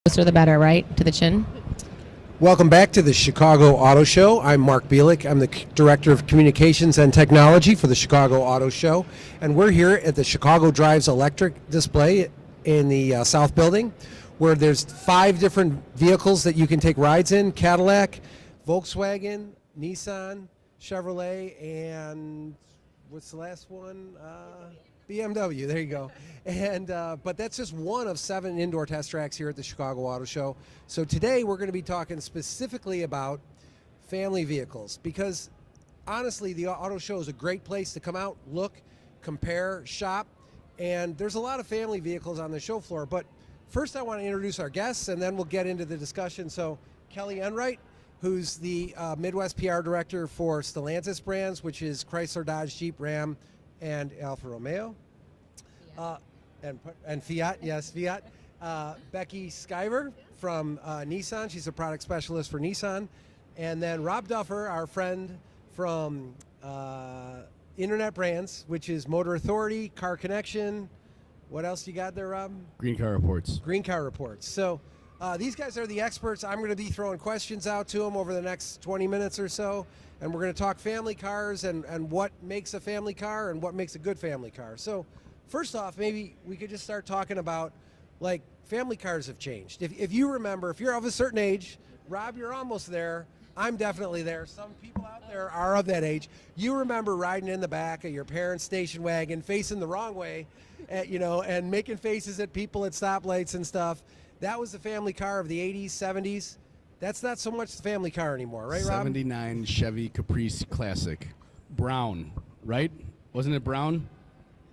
Closer the better, right? To the chin. Welcome back to the Chicago Auto Show. I'm Mark Bielik. I'm the Director of Communications and Technology for the Chicago Auto Show. And we're here at the Chicago Drives Electric display in the South Building, where there's 5 different vehicles that you can take rides in: Cadillac, Volkswagen, Nissan, Chevrolet, and what's the last one? BMW. There you go. And but that's just one of 7 indoor test tracks here at the Chicago Auto Show. So today we're going to be talking specifically about family vehicles, because honestly, the auto show is a great place to come out, look, compare, shop, and there's a lot of family vehicles on the show floor. But first I want to introduce our guests, and then we'll get into the discussion. So Kelly Enright, who's the Midwest PR Director for Stellantis brands, which is Chrysler, Dodge, Jeep, Ram, and Alfa Romeo, and Fiat, yes, Fiat. Becky Skyver from Nissan, she's a product specialist for Nissan. And then Rob Duffer, our friend from Internet Brands, which is Motor Authority, Car Connection. What else you got there, Rob? Green Car Reports. Green Car Reports. So these guys are the experts. I'm going to be throwing questions out to them over the next 20 minutes or so. And we're going to talk family cars and what makes a family car and what makes a good family car. So first off, maybe we could just start talking about, like, family cars have changed. If you remember, if you're of a certain age, Rob, you're almost there. I'm definitely there. Some people out there are of that age. You remember riding in the back of your parents' station wagon, facing the wrong way, and making faces at people at stoplights and stuff. That was the family car of the 80s, 70s. That's not so much the family car anymore, right, Rob? 79 Chevy Caprice Classic. Brown, right? Wasn't it brown?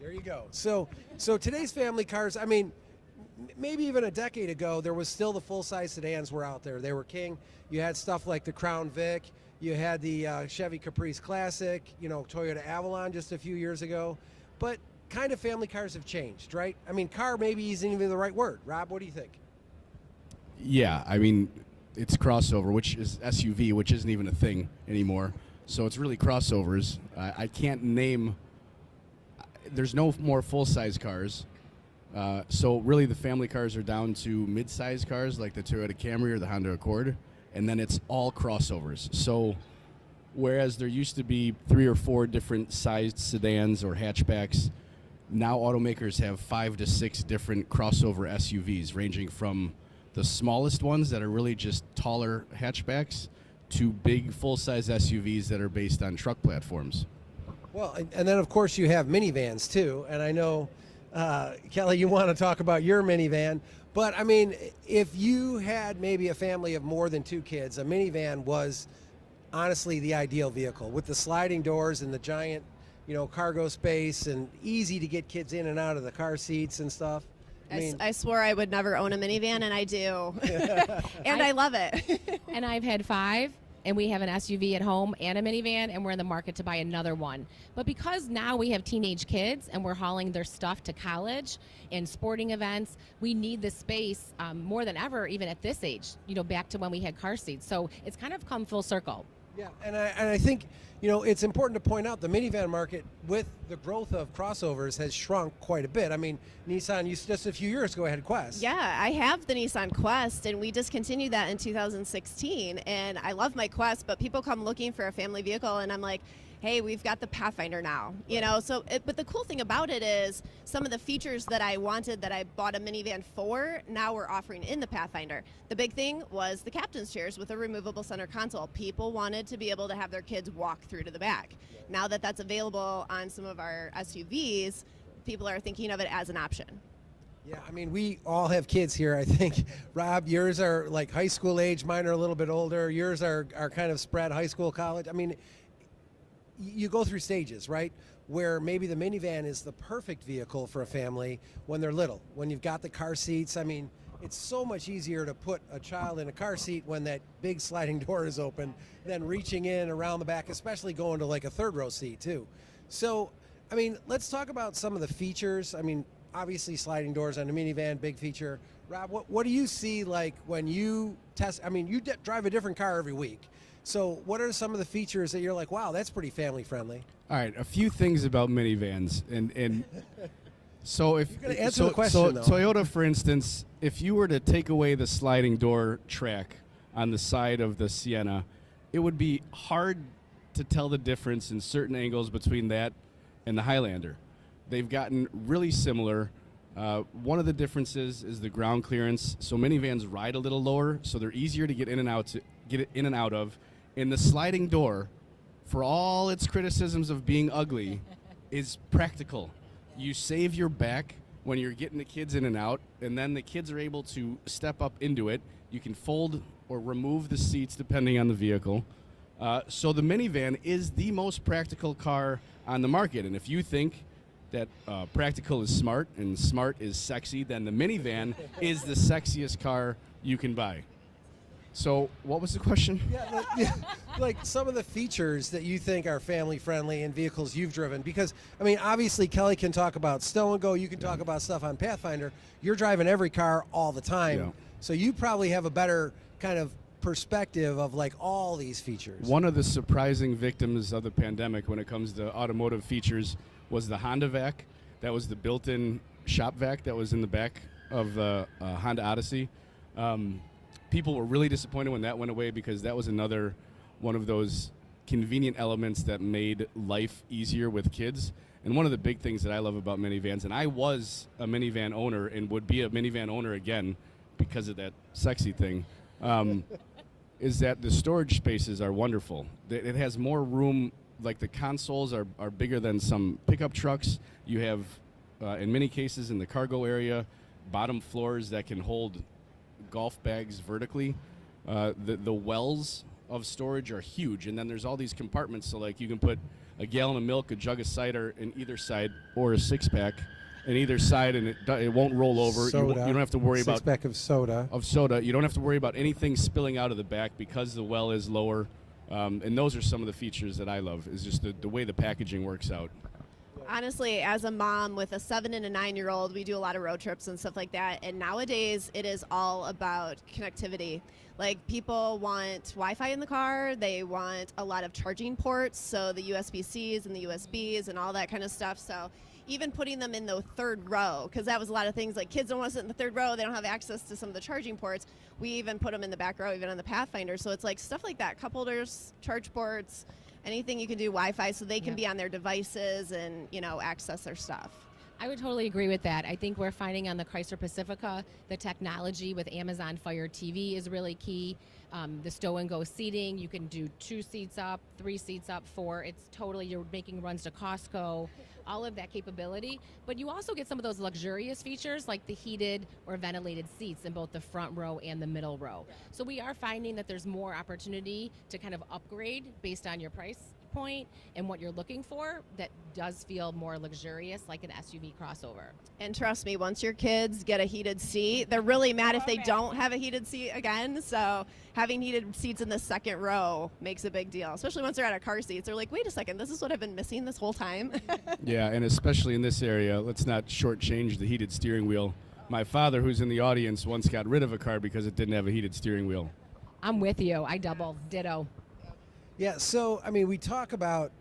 There you go. So today's family cars, I mean, maybe even a decade ago, there was still the full-size sedans were out there. They were king. You had stuff like the Crown Vic. You had the Chevy Caprice Classic, Toyota Avalon just a few years ago. But kind of family cars have changed, right? I mean, car maybe isn't even the right word. Rob, what do you think? Yeah, I mean, it's crossover, which is SUV, which isn't even a thing anymore. So it's really crossovers. I can't name. There's no more full-size cars. So really the family cars are down to mid-size cars like the Toyota Camry or the Honda Accord, and then it's all crossovers. So whereas there used to be 3 or 4 different sized sedans or hatchbacks, now automakers have 5 to 6 different crossover SUVs, ranging from the smallest ones that are really just taller hatchbacks to big full-size SUVs that are based on truck platforms. Well, and then of course you have minivans too, and I know, Kelly, you want to talk about your minivan, but I mean, if you had maybe a family of more than 2 kids, a minivan was honestly the ideal vehicle, with the sliding doors and the giant, cargo space, and easy to get kids in and out of the car seats and stuff. I swore I would never own a minivan, and I do. And I love it. And I've had 5, and we have an SUV at home and a minivan, and we're in the market to buy another one. But because now we have teenage kids and we're hauling their stuff to college and sporting events, we need the space more than ever, even at this age, back to when we had car seats. So it's kind of come full circle. Yeah, and I think, it's important to point out the minivan market, with the growth of crossovers, has shrunk quite a bit. I mean, Nissan used just a few years ago had Quest. Yeah, I have the Nissan Quest, and we discontinued that in 2016. And I love my Quest, but people come looking for a family vehicle, and I'm like, hey, we've got the Pathfinder now, but the cool thing about it is some of the features that I wanted, that I bought a minivan for, now we're offering in the Pathfinder. The big thing was the captain's chairs with a removable center console. People wanted to be able to have their kids walk through to the back. Now that that's available on some of our SUVs, people are thinking of it as an option. Yeah, I mean, we all have kids here, I think. Rob, yours are like high school age, mine are a little bit older. Yours are kind of spread high school, college. I mean, you go through stages, right, where maybe the minivan is the perfect vehicle for a family when they're little, when you've got the car seats. I mean, it's so much easier to put a child in a car seat when that big sliding door is open than reaching in around the back, especially going to like a third row seat too. So, I mean, let's talk about some of the features. I mean, obviously sliding doors on a minivan, big feature. Rob, what do you see like when you test? I mean, you drive a different car every week. So what are some of the features that you're like, wow, that's pretty family friendly? All right, a few things about minivans. And So if You're gonna answer the question, though. Toyota, for instance, if you were to take away the sliding door track on the side of the Sienna, it would be hard to tell the difference in certain angles between that and the Highlander. They've gotten really similar. One of the differences is the ground clearance. So minivans ride a little lower, so they're easier to get in and out of. And the sliding door, for all its criticisms of being ugly, is practical. You save your back when you're getting the kids in and out, and then the kids are able to step up into it. You can fold or remove the seats depending on the vehicle. So the minivan is the most practical car on the market. And if you think that practical is smart and smart is sexy, then the minivan is the sexiest car you can buy. So what was the question? Like some of the features that you think are family friendly in vehicles you've driven, because I mean obviously Kelly can talk about stow and go, you can talk about stuff on Pathfinder. You're driving every car all the time. Yeah. So you probably have a better kind of perspective of like all these features. One of the surprising victims of the pandemic when it comes to automotive features was the Honda vac. That was the built-in shop vac that was in the back of the Honda Odyssey. People were really disappointed when that went away because that was another one of those convenient elements that made life easier with kids. And one of the big things that I love about minivans, and I was a minivan owner and would be a minivan owner again because of that sexy thing, is that the storage spaces are wonderful. It has more room, like the consoles are bigger than some pickup trucks. You have, in many cases in the cargo area, bottom floors that can hold golf bags vertically. The wells of storage are huge, and then there's all these compartments, so like you can put a gallon of milk, a jug of cider in either side, or a six-pack in either side, and it won't roll over. You don't have to worry about six-pack of soda. You don't have to worry about anything spilling out of the back because the well is lower. And those are some of the features that I love, is just the way the packaging works out. Honestly, as a mom with a 7 and a 9-year-old, we do a lot of road trips and stuff like that. And nowadays, it is all about connectivity. Like, people want Wi-Fi in the car. They want a lot of charging ports, so the USB-Cs and the USBs and all that kind of stuff. So even putting them in the third row, because that was a lot of things, like kids don't want to sit in the third row. They don't have access to some of the charging ports. We even put them in the back row, even on the Pathfinder. So it's like stuff like that, cup holders, charge ports, anything you can do Wi-Fi so they can be on their devices and, access their stuff. I would totally agree with that. I think we're finding on the Chrysler Pacifica, the technology with Amazon Fire TV is really key. The stow and go seating, you can do 2 seats up, 3 seats up, 4. It's totally, you're making runs to Costco, all of that capability. But you also get some of those luxurious features like the heated or ventilated seats in both the front row and the middle row. So we are finding that there's more opportunity to kind of upgrade based on your price point and what you're looking for that does feel more luxurious, like an SUV crossover. And trust me, once your kids get a heated seat, they're really mad if they don't have a heated seat again. So having heated seats in the second row makes a big deal, especially once they're out of car seats. They're like, wait a second, this is what I've been missing this whole time. Yeah, and especially in this area, let's not shortchange the heated steering wheel. My father, who's in the audience, once got rid of a car because it didn't have a heated steering wheel. I'm with you. I double. Ditto. Yeah, so, I mean, we talk about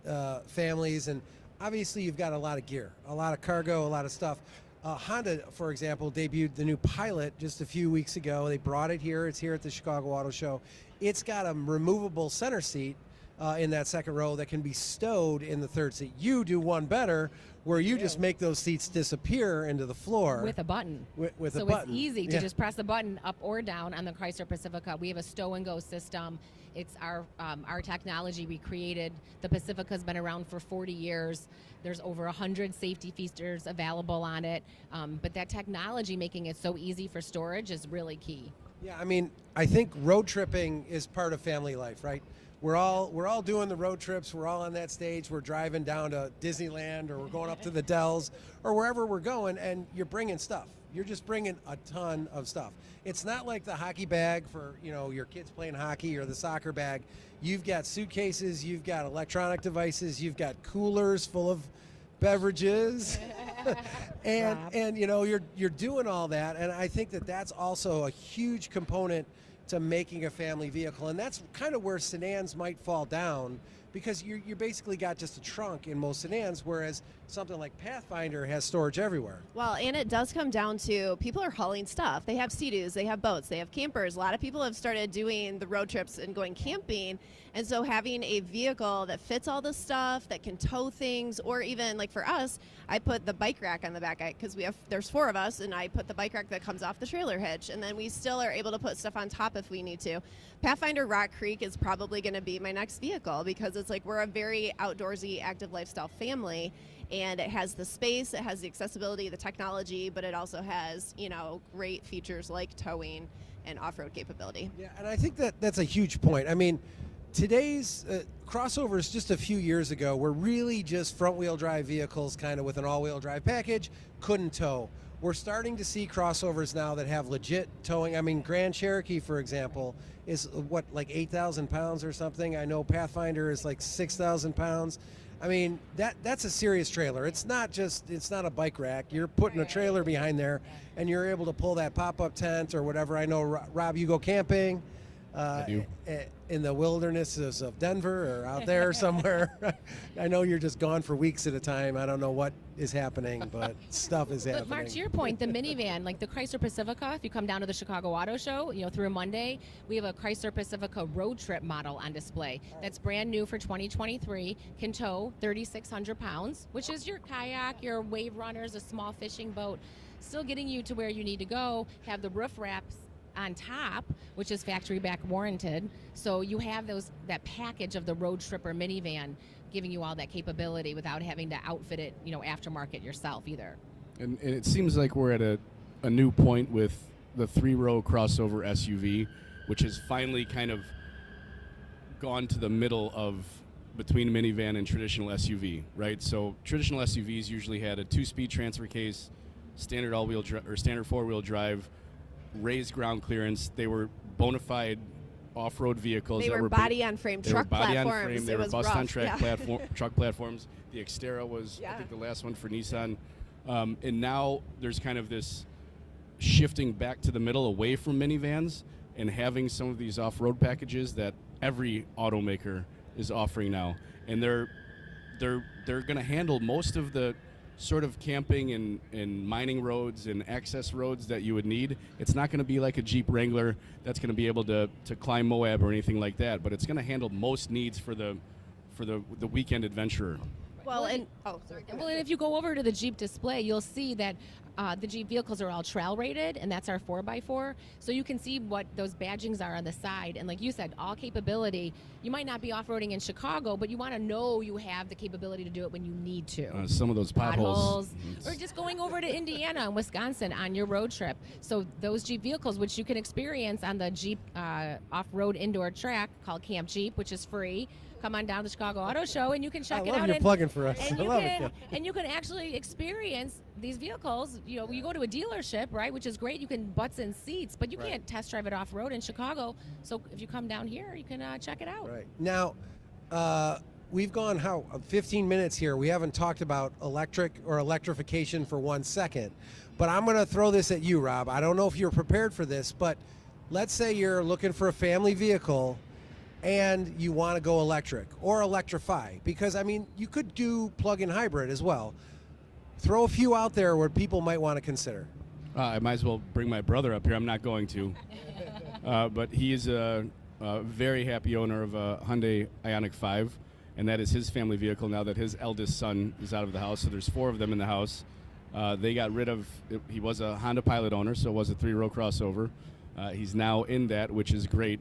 families, and obviously you've got a lot of gear, a lot of cargo, a lot of stuff. Honda, for example, debuted the new Pilot just a few weeks ago. They brought it here. It's here at the Chicago Auto Show. It's got a removable center seat in that second row that can be stowed in the third seat. You do one better, where you just make those seats disappear into the floor. With a button. With a so button. It's easy to just press the button up or down on the Chrysler Pacifica. We have a stow and go system. It's our technology we created. The Pacifica's been around for 40 years. There's over 100 safety features available on it. But that technology making it so easy for storage is really key. Yeah, I mean, I think road tripping is part of family life, right? We're all doing the road trips. We're all on that stage. We're driving down to Disneyland, or we're going up to the Dells, or wherever we're going, and you're bringing stuff. You're just bringing a ton of stuff. It's not like the hockey bag for, your kids playing hockey, or the soccer bag. You've got suitcases, you've got electronic devices, you've got coolers full of beverages. and you're doing all that, and I think that that's also a huge component to making a family vehicle. And that's kind of where sedans might fall down, because you basically got just a trunk in most sedans, whereas something like Pathfinder has storage everywhere. Well, and it does come down to people are hauling stuff. They have Sea-Doos, they have boats, they have campers. A lot of people have started doing the road trips and going camping. And so having a vehicle that fits all the stuff, that can tow things, or even like for us, I put the bike rack on the back because there's 4 of us, and I put the bike rack that comes off the trailer hitch, and then we still are able to put stuff on top if we need to. Pathfinder Rock Creek is probably going to be my next vehicle because it's like we're a very outdoorsy, active lifestyle family. And it has the space, it has the accessibility, the technology, but it also has, great features like towing and off-road capability. Yeah, and I think that's a huge point. I mean, today's crossovers just a few years ago were really just front-wheel drive vehicles kind of with an all-wheel drive package, couldn't tow. We're starting to see crossovers now that have legit towing. I mean, Grand Cherokee, for example, is like 8,000 pounds or something. I know Pathfinder is like 6,000 pounds. I mean, that's a serious trailer. It's not a bike rack. You're putting a trailer behind there, and you're able to pull that pop-up tent or whatever. I know, Rob, you go camping I do. in the wildernesses of Denver or out there somewhere. I know you're just gone for weeks at a time. I don't know what is happening, but stuff is happening. But Mark, to your point, the minivan, like the Chrysler Pacifica, if you come down to the Chicago Auto Show, through Monday, we have a Chrysler Pacifica road trip model on display that's brand new for 2023, can tow 3,600 pounds, which is your kayak, your wave runners, a small fishing boat, still getting you to where you need to go, have the roof wraps on top, which is factory back warranted. So you have that package of the road tripper minivan giving you all that capability without having to outfit it, aftermarket yourself either. And it seems like we're at a new point with the 3-row crossover SUV, which has finally kind of gone to the middle of between minivan and traditional SUV, right? So traditional SUVs usually had a 2-speed transfer case, standard all-wheel or standard 4-wheel drive, raised ground clearance. They were bona fide off-road vehicles. They were body-on-frame truck platforms. They were bus-on-track yeah. truck platforms. The Xterra was, I think, the last one for Nissan. And now there's kind of this shifting back to the middle away from minivans and having some of these off-road packages that every automaker is offering now. And they're going to handle most of the sort of camping and mining roads and access roads that you would need. It's not going to be like a Jeep Wrangler that's going to be able to climb Moab or anything like that, but it's going to handle most needs for the weekend adventurer. Well, and if you go over to the Jeep display, you'll see that the Jeep vehicles are all trail rated, and that's our 4x4. So you can see what those badgings are on the side. And like you said, all capability. You might not be off-roading in Chicago, but you want to know you have the capability to do it when you need to. Some of those potholes. Or just going over to Indiana and Wisconsin on your road trip. So those Jeep vehicles, which you can experience on the Jeep off-road indoor track called Camp Jeep, which is free. Come on down to the Chicago Auto Show and you can check it out. I love your plugging for us. And I love it. And you can actually experience these vehicles. You go to a dealership, right, which is great. You can butts in seats, but you can't test drive it off road in Chicago. So if you come down here, you can check it out. Right. Now, we've gone 15 minutes here. We haven't talked about electric or electrification for 1 second. But I'm going to throw this at you, Rob. I don't know if you're prepared for this, but let's say you're looking for a family vehicle and you want to go electric or electrify, because I mean you could do plug-in hybrid as well. Throw a few out there where people might want to consider. I might as well bring my brother up here. I'm not going to, but he is a very happy owner of a Hyundai Ioniq 5, and that is his family vehicle now that his eldest son is out of the house. So there's 4 of them in the house. They got rid of. He was a Honda Pilot owner, so it was a 3-row crossover. He's now in that, which is great.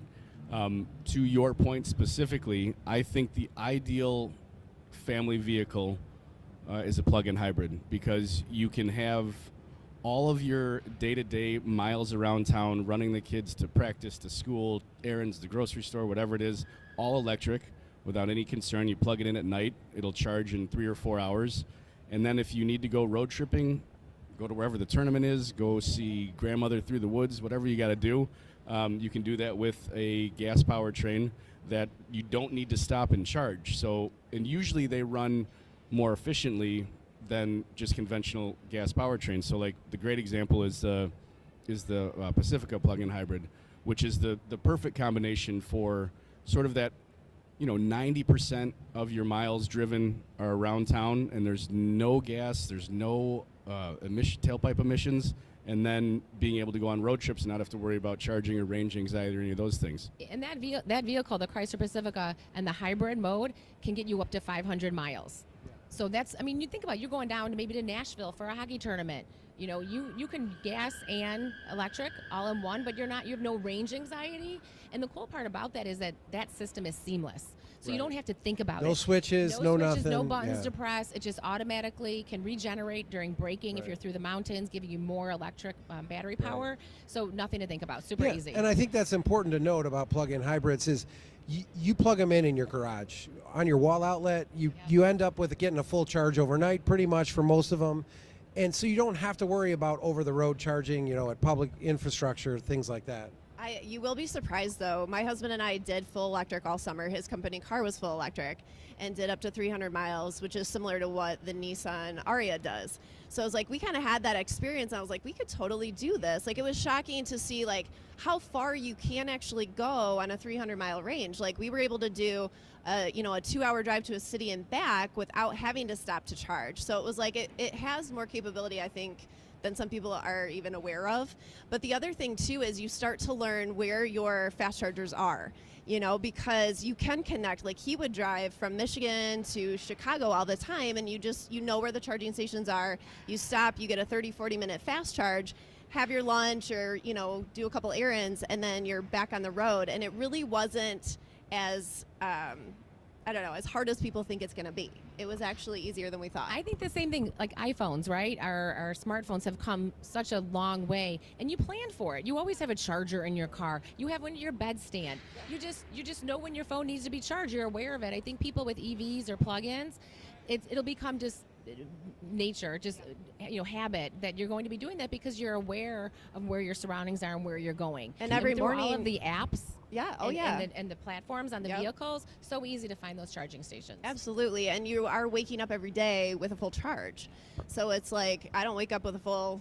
To your point specifically, I think the ideal family vehicle is a plug-in hybrid, because you can have all of your day-to-day miles around town, running the kids to practice, to school, errands, the grocery store, whatever it is, all electric without any concern. You plug it in at night, it'll charge in 3 or 4 hours. And then if you need to go road tripping, go to wherever the tournament is, go see grandmother through the woods, whatever you got to do. You can do that with a gas powertrain that you don't need to stop and charge. So, and usually they run more efficiently than just conventional gas powertrains. So, like the great example is the Pacifica plug-in hybrid, which is the perfect combination for sort of that 90% of your miles driven are around town, and there's no gas, there's no tailpipe emissions, and then being able to go on road trips and not have to worry about charging or range anxiety or any of those things. And that vehicle, the Chrysler Pacifica, and the hybrid mode can get you up to 500 miles. So that's, you think about it, you're going down to maybe to Nashville for a hockey tournament. You can gas and electric all in one, but you have no range anxiety. And the cool part about that is that system is seamless. So you don't have to think about it. No switches, no nothing. No buttons to press. It just automatically can regenerate during braking if you're through the mountains, giving you more electric battery power. Right. So nothing to think about. Super easy. And I think that's important to note about plug-in hybrids is you plug them in your garage. On your wall outlet, you end up with getting a full charge overnight pretty much for most of them. And so you don't have to worry about over-the-road charging, at public infrastructure, things like that. You will be surprised, though. My husband and I did full electric all summer. His company car was full electric and did up to 300 miles, which is similar to what the Nissan Ariya does. So I was like, we kind of had that experience. And I was like, we could totally do this. Like, it was shocking to see, how far you can actually go on a 300-mile range. Like, we were able to do, a 2-hour drive to a city and back without having to stop to charge. So it was like, it has more capability, I think, than some people are even aware of. But the other thing too is you start to learn where your fast chargers are, because you can connect. Like, he would drive from Michigan to Chicago all the time, and you know where the charging stations are. You stop, you get a 30-40 minute fast charge, have your lunch, or do a couple errands, and then you're back on the road. And it really wasn't as as hard as people think it's going to be. It was actually easier than we thought. I think the same thing, like iPhones, right? Our smartphones have come such a long way, and you plan for it. You always have a charger in your car. You have one in your bedstand. You just know when your phone needs to be charged. You're aware of it. I think people with EVs or plug-ins, it'll become just nature, just habit that you're going to be doing that because you're aware of where your surroundings are and where you're going. And every morning, all of the apps. Yeah. And the platforms on the vehicles, so easy to find those charging stations. Absolutely. And you are waking up every day with a full charge. So it's like, I don't wake up with a full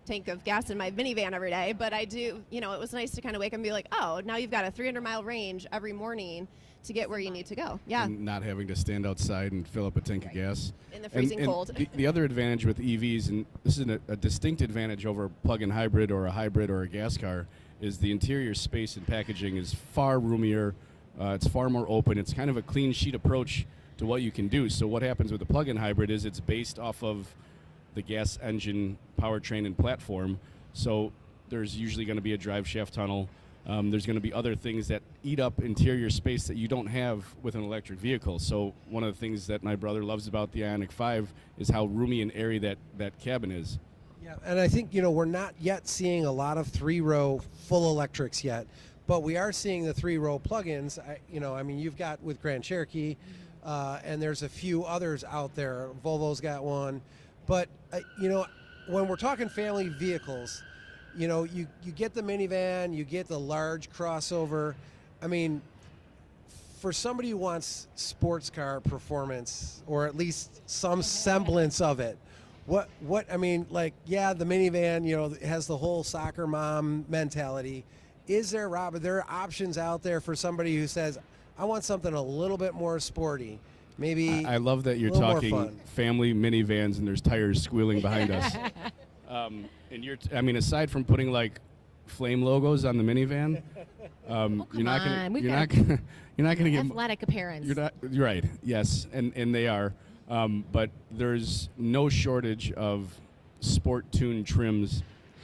tank of gas in my minivan every day, but I do, it was nice to kind of wake up and be like, oh, now you've got a 300-mile range every morning to get where you need to go. Yeah. And not having to stand outside and fill up a tank of gas. In the freezing cold. The other advantage with EVs, and this is a distinct advantage over a plug-in hybrid or a gas car, is the interior space and packaging is far roomier. It's far more open. It's kind of a clean sheet approach to what you can do. So what happens with a plug-in hybrid is it's based off of the gas engine powertrain and platform. So there's usually going to be a drive shaft tunnel. There's going to be other things that eat up interior space that you don't have with an electric vehicle. So one of the things that my brother loves about the Ioniq 5 is how roomy and airy that cabin is. Yeah, and I think, we're not yet seeing a lot of 3-row full electrics yet, but we are seeing the 3-row plug-ins. You've got with Grand Cherokee, and there's a few others out there. Volvo's got one. But, when we're talking family vehicles, you get the minivan, you get the large crossover. For somebody who wants sports car performance, or at least some semblance of it, the minivan, has the whole soccer mom mentality. Are there options out there for somebody who says, I want something a little bit more sporty? Maybe I love that you're talking family minivans and there's tires squealing behind us. And aside from putting flame logos on the minivan, you're not gonna get athletic appearance. You're right. Yes, and they are. But there's no shortage of sport tuned trims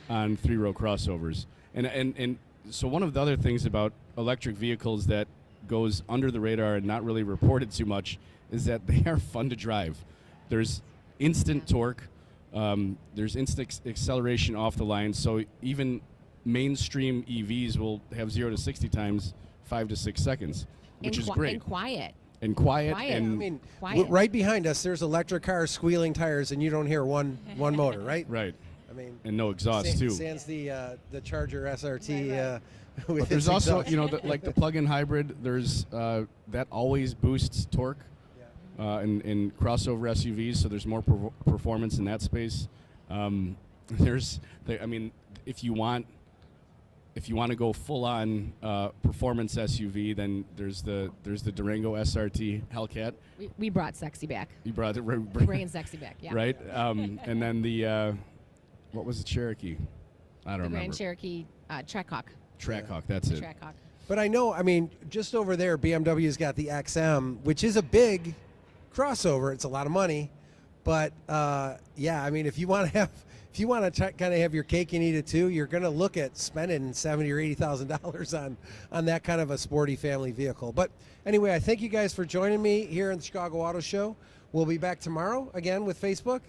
on 3-row crossovers. And so one of the other things about electric vehicles that goes under the radar and not really reported too much is that they are fun to drive. There's instant torque. There's instant acceleration off the line. So even mainstream EVs will have 0 to 60 times 5 to 6 seconds, which is great. And quiet. Quiet. Right behind us, there's electric cars squealing tires, and you don't hear one motor, right? Right. And no exhaust too. Sans the Charger SRT. Right. With but there's also, the plug-in hybrid. There's that always boosts torque in crossover SUVs, so there's more performance in that space. If you want if you want to go full on performance SUV, then there's the Durango SRT Hellcat. We brought sexy back. You brought it, Bringing sexy back, yeah. right? And then the what was the Cherokee? I don't The remember. Grand Cherokee Trackhawk. Trackhawk. That's it. Trackhawk. But I know, I mean, just over there, BMW's got the XM, which is a big crossover. It's a lot of money, but yeah, I mean, if you want to kind of have your cake and eat it too, you're going to look at spending $70,000 or $80,000 on that kind of a sporty family vehicle. But anyway, I thank you guys for joining me here in the Chicago Auto Show. We'll be back tomorrow again with Facebook,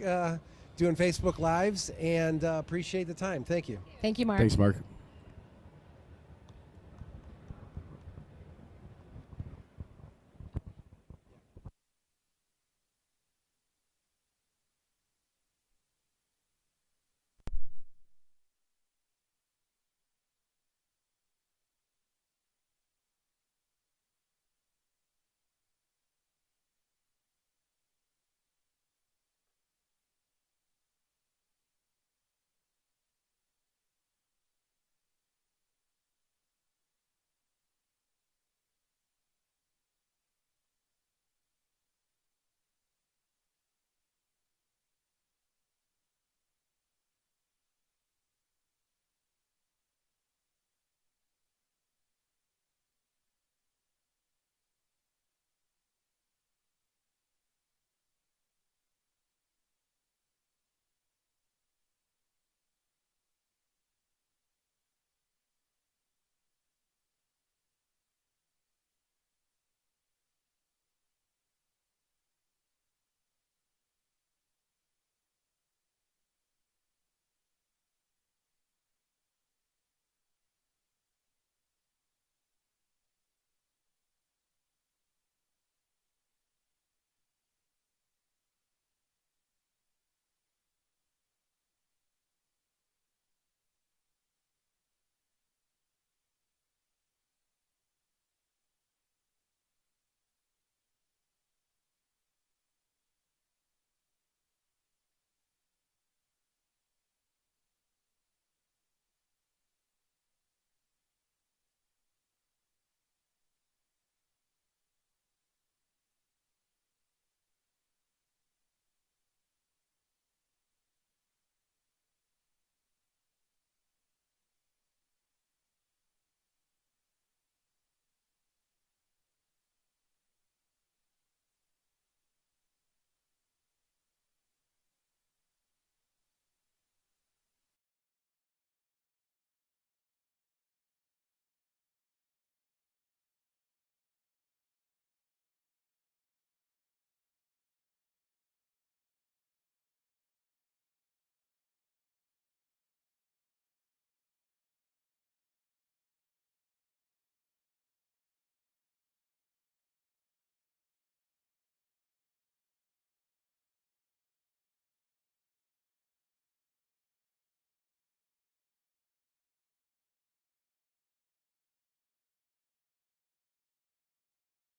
doing Facebook Lives, and appreciate the time. Thank you. Thank you, Mark. Thanks, Mark.